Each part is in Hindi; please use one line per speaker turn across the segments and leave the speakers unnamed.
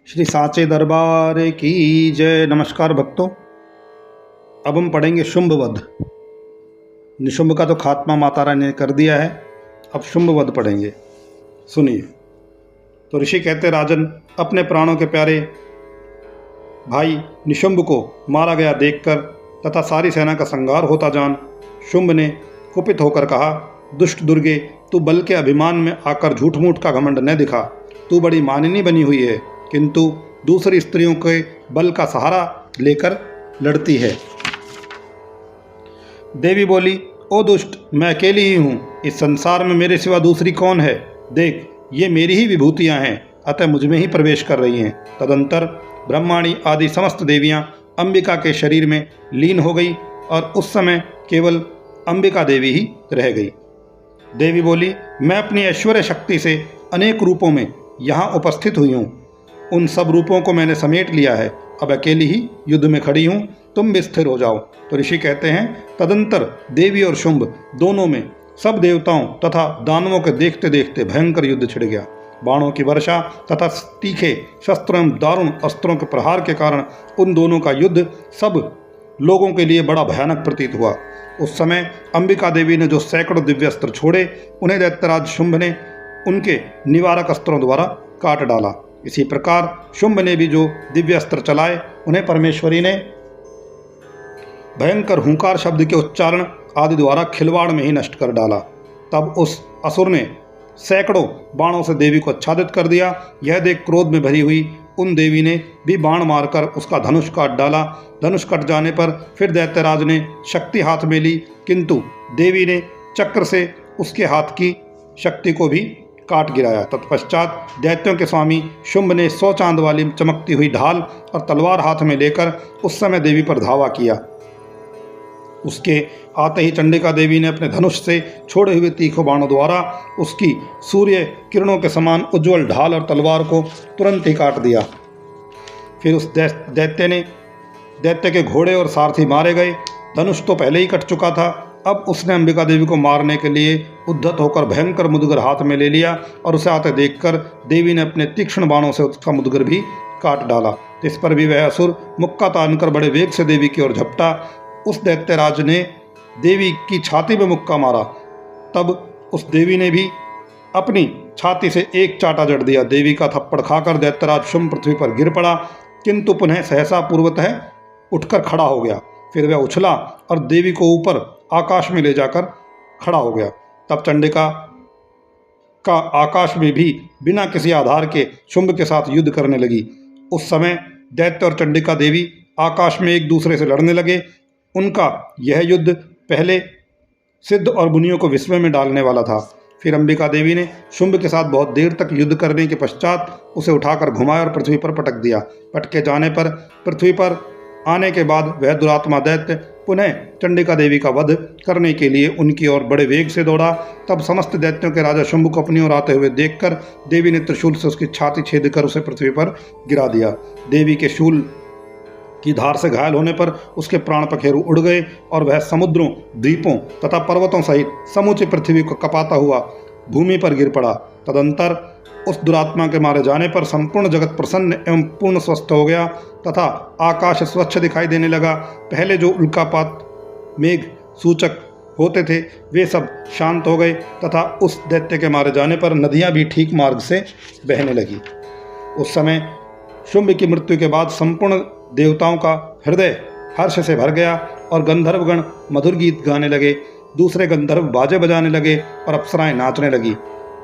श्री सांचे दरबार की जय। नमस्कार भक्तों, अब हम पढ़ेंगे शुंभ वध। निशुंभ का तो खात्मा माता रानी ने कर दिया है, अब शुंभ वध पढ़ेंगे। सुनिए। तो ऋषि कहते, राजन, अपने प्राणों के प्यारे भाई निशुंभ को मारा गया देखकर तथा सारी सेना का संहार होता जान शुंभ ने कुपित होकर कहा, दुष्ट दुर्गे, तू बल के अभिमान में आकर झूठ मूठ का घमंड न दिखा। तू बड़ी मानिनी बनी हुई है, किंतु दूसरी स्त्रियों के बल का सहारा लेकर लड़ती है। देवी बोली, ओ दुष्ट, मैं अकेली ही हूँ, इस संसार में मेरे सिवा दूसरी कौन है। देख, ये मेरी ही विभूतियाँ हैं, अतः मुझ में ही प्रवेश कर रही हैं। तदंतर ब्रह्माणी आदि समस्त देवियाँ अंबिका के शरीर में लीन हो गई और उस समय केवल अंबिका देवी ही रह गई। देवी बोली, मैं अपनी ऐश्वर्य शक्ति से अनेक रूपों में यहाँ उपस्थित हुई हूँ, उन सब रूपों को मैंने समेट लिया है, अब अकेली ही युद्ध में खड़ी हूँ, तुम भी स्थिर हो जाओ। तो ऋषि कहते हैं, तदंतर देवी और शुंभ दोनों में सब देवताओं तथा दानवों के देखते देखते भयंकर युद्ध छिड़ गया। बाणों की वर्षा तथा तीखे शस्त्रों एवं दारुण अस्त्रों के प्रहार के कारण उन दोनों का युद्ध सब लोगों के लिए बड़ा भयानक प्रतीत हुआ। उस समय अंबिका देवी ने जो सैकड़ों दिव्य अस्त्र छोड़े, उन्हें दैत्यराज शुंभ ने उनके निवारक अस्त्रों द्वारा काट डाला। इसी प्रकार शुंभ ने भी जो दिव्य अस्त्र चलाए, उन्हें परमेश्वरी ने भयंकर हुंकार शब्द के उच्चारण आदि द्वारा खिलवाड़ में ही नष्ट कर डाला। तब उस असुर ने सैकड़ों बाणों से देवी को आच्छादित कर दिया। यह देख क्रोध में भरी हुई उन देवी ने भी बाण मारकर उसका धनुष काट डाला। धनुष कट जाने पर फिर दैत्यराज ने शक्ति हाथ में ली, किंतु देवी ने चक्र से उसके हाथ की शक्ति को भी काट गिराया। तत्पश्चात दैत्यों के स्वामी शुंभ ने 100 चांद वाली चमकती हुई ढाल और तलवार हाथ में लेकर उस समय देवी पर धावा किया। उसके आते ही चंडिका देवी ने अपने धनुष से छोड़े हुए तीखों बाणों द्वारा उसकी सूर्य किरणों के समान उज्ज्वल ढाल और तलवार को तुरंत ही काट दिया। फिर उस दैत्य के घोड़े और सारथी मारे गए। धनुष तो पहले ही कट चुका था, अब उसने अंबिका देवी को मारने के लिए उद्धत होकर भयंकर मुदगर हाथ में ले लिया और उसे आते देखकर देवी ने अपने तीक्ष्ण बाणों से उसका मुदगर भी काट डाला। इस पर भी वह असुर मुक्का तानकर बड़े वेग से देवी की ओर झपटा। उस दैत्यराज ने देवी की छाती में मुक्का मारा, तब उस देवी ने भी अपनी छाती से एक चाटा जड़ दिया। देवी का थप्पड़ खाकर दैत्यराज शुंभ पृथ्वी पर गिर पड़ा, किंतु पुनः सहसा पूर्वतः उठकर खड़ा हो गया। फिर वह उछला और देवी को ऊपर आकाश में ले जाकर खड़ा हो गया। तब चंडिका का आकाश में भी बिना किसी आधार के शुंभ के साथ युद्ध करने लगी। उस समय दैत्य और चंडिका देवी आकाश में एक दूसरे से लड़ने लगे। उनका यह युद्ध पहले सिद्ध और मुनियों को विस्मय में डालने वाला था। फिर अंबिका देवी ने शुंभ के साथ बहुत देर तक युद्ध करने के पश्चात उसे उठाकर घुमाया और पृथ्वी पर पटक दिया। पटके जाने पर पृथ्वी पर आने के बाद वह दुरात्मा दैत्य पुनः चंडिका देवी का वध करने के लिए उनकी ओर बड़े वेग से दौड़ा। तब समस्त दैत्यों के राजा शुंभ को अपनी ओर आते हुए देखकर देवी ने त्रिशूल से उसकी छाती छेद कर उसे पृथ्वी पर गिरा दिया। देवी के शूल की धार से घायल होने पर उसके प्राण पखेरु उड़ गए और वह समुद्रों, द्वीपों तथा पर्वतों सहित समूची पृथ्वी को कपाता हुआ भूमि पर गिर पड़ा। तदंतर उस दुरात्मा के मारे जाने पर संपूर्ण जगत प्रसन्न एवं पूर्ण स्वस्थ हो गया तथा आकाश स्वच्छ दिखाई देने लगा। पहले जो उल्कापात मेघ सूचक होते थे वे सब शांत हो गए तथा उस दैत्य के मारे जाने पर नदियां भी ठीक मार्ग से बहने लगी। उस समय शुंभ की मृत्यु के बाद संपूर्ण देवताओं का हृदय हर्ष से भर गया और गंधर्वगण मधुर गीत गाने लगे। दूसरे गंधर्व बाजे बजाने लगे और अप्सराएं नाचने लगी।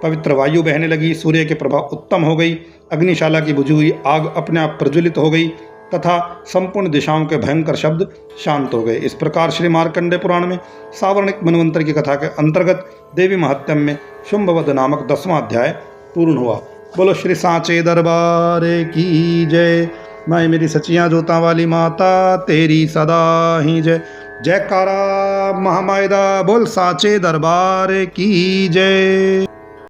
पवित्र वायु बहने लगी। सूर्य की प्रभा उत्तम हो गई। अग्निशाला की बुझी हुई आग अपने आप प्रज्वलित हो गई तथा संपूर्ण दिशाओं के भयंकर शब्द शांत हो गए। इस प्रकार श्री मार्कंडेय पुराण में सावर्णिक मनवंतर की कथा के अंतर्गत देवी महात्म्य में शुंभवध नामक 10वां अध्याय पूर्ण हुआ। बोलो श्री सांचे दरबार की जय। मैं मेरी सचियां जोता वाली माता तेरी सदा ही जय। जयकारा महामायदा बोल सांचे दरबार की जय।